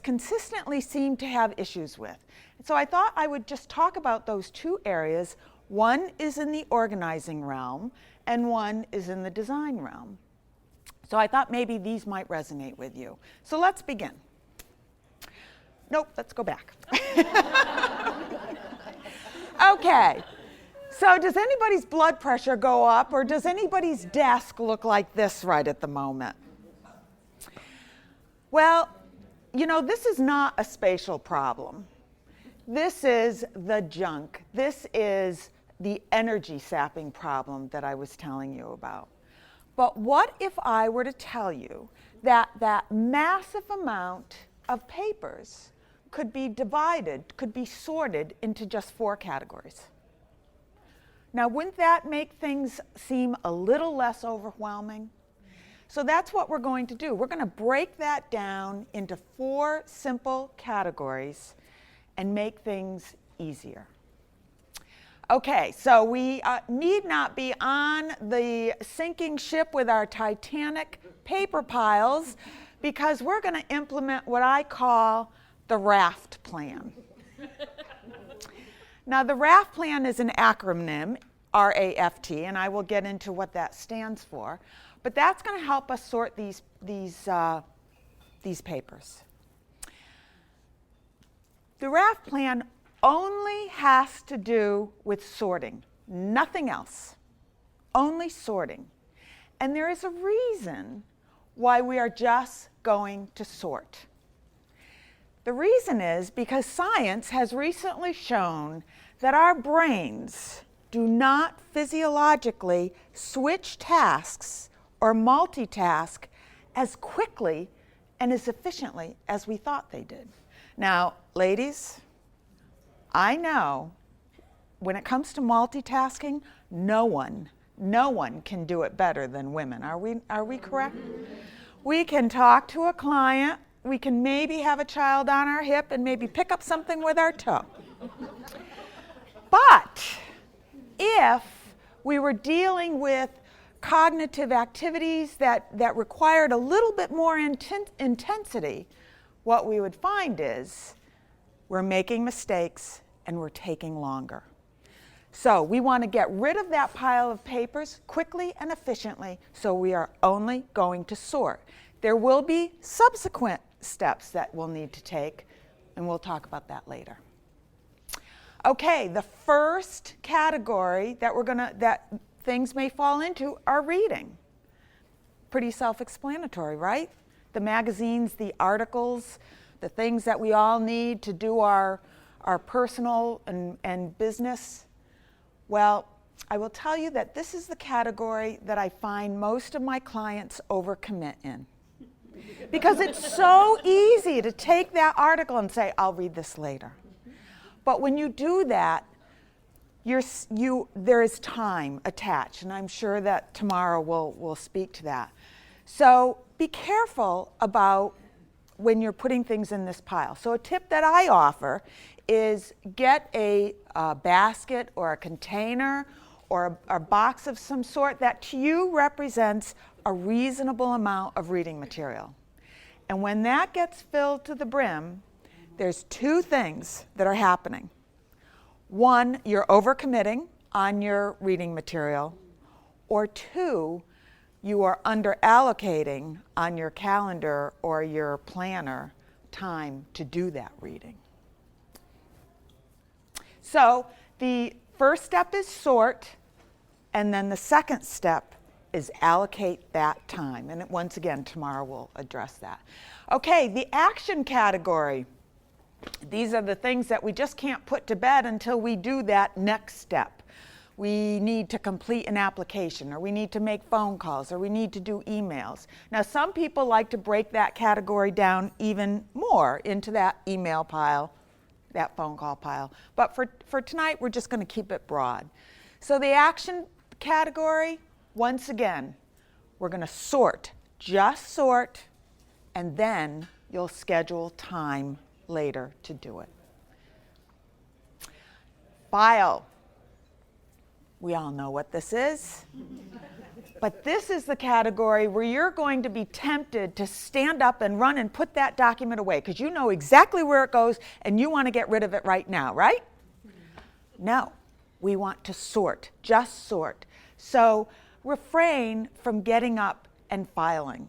consistently seem to have issues with. So I thought I would just talk about those two areas. One is in the organizing realm, and one is in the design realm. So I thought maybe these might resonate with you. So let's begin. Nope, let's go back. Okay, so does anybody's blood pressure go up, or does anybody's desk look like this right at the moment? Well, you know, this is not a spatial problem. This is the junk. This is the energy sapping problem that I was telling you about. But what if I were to tell you that that massive amount of papers could be divided, could be sorted into just 4 categories? Now, wouldn't that make things seem a little less overwhelming? So that's what we're going to do. We're going to break that down into 4 simple categories and make things easier. Okay, so we need not be on the sinking ship with our Titanic paper piles, because we're going to implement what I call the Raft Plan. Now, the Raft Plan is an acronym, R.A.F.T, and I will get into what that stands for. But that's going to help us sort these papers. The Raft Plan only has to do with sorting, nothing else, only sorting. And there is a reason why we are just going to sort. The reason is because science has recently shown that our brains do not physiologically switch tasks or multitask as quickly and as efficiently as we thought they did. Now, ladies, I know when it comes to multitasking, no one can do it better than women. Are we correct? We can talk to a client, we can maybe have a child on our hip and maybe pick up something with our toe. But if we were dealing with cognitive activities that required a little bit more intensity, what we would find is we're making mistakes and we're taking longer. So we want to get rid of that pile of papers quickly and efficiently, so we are only going to sort. There will be subsequent steps that we'll need to take, and we'll talk about that later. Okay, the first category that things may fall into are reading. Pretty self-explanatory, right? The magazines, the articles, the things that we all need to do our personal and business. Well, I will tell you that this is the category that I find most of my clients overcommit in. Because it's so easy to take that article and say, I'll read this later. But when you do that, there is time attached, and I'm sure that tomorrow we'll speak to that. So be careful about when you're putting things in this pile. So a tip that I offer is get a basket or a container or a box of some sort that to you represents a reasonable amount of reading material. And when that gets filled to the brim, there's 2 things that are happening. One, you're overcommitting on your reading material, or 2, you are under-allocating on your calendar or your planner time to do that reading. So the first step is sort, and then the second step is allocate that time. And once again, tomorrow we'll address that. Okay, the action category. These are the things that we just can't put to bed until we do that next step. We need to complete an application, or we need to make phone calls, or we need to do emails. Now, some people like to break that category down even more into that email pile, that phone call pile. But for tonight, we're just going to keep it broad. So the action category, once again, we're going to sort, just sort, and then you'll schedule time later to do it. File. We all know what this is. But this is the category where you're going to be tempted to stand up and run and put that document away because you know exactly where it goes and you want to get rid of it right now, right? No, we want to sort, just sort. So refrain from getting up and filing.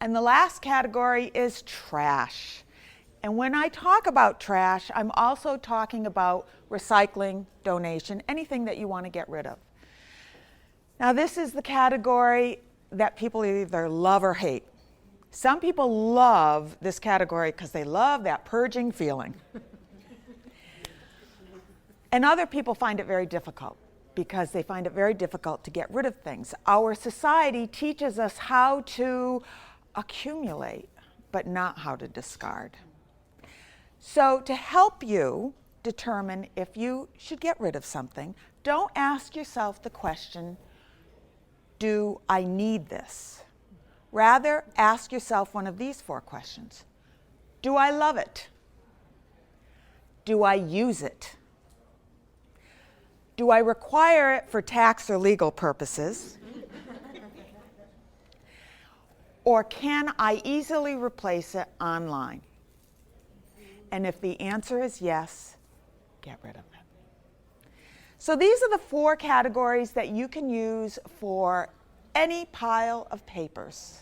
And the last category is trash. And when I talk about trash, I'm also talking about recycling, donation, anything that you want to get rid of. Now, this is the category that people either love or hate. Some people love this category because they love that purging feeling. And other people find it very difficult because they find it very difficult to get rid of things. Our society teaches us how to accumulate, but not how to discard. So to help you determine if you should get rid of something, don't ask yourself the question, do I need this? Rather, ask yourself one of these 4 questions. Do I love it? Do I use it? Do I require it for tax or legal purposes? Or can I easily replace it online? And if the answer is yes, get rid of it. So these are the 4 categories that you can use for any pile of papers.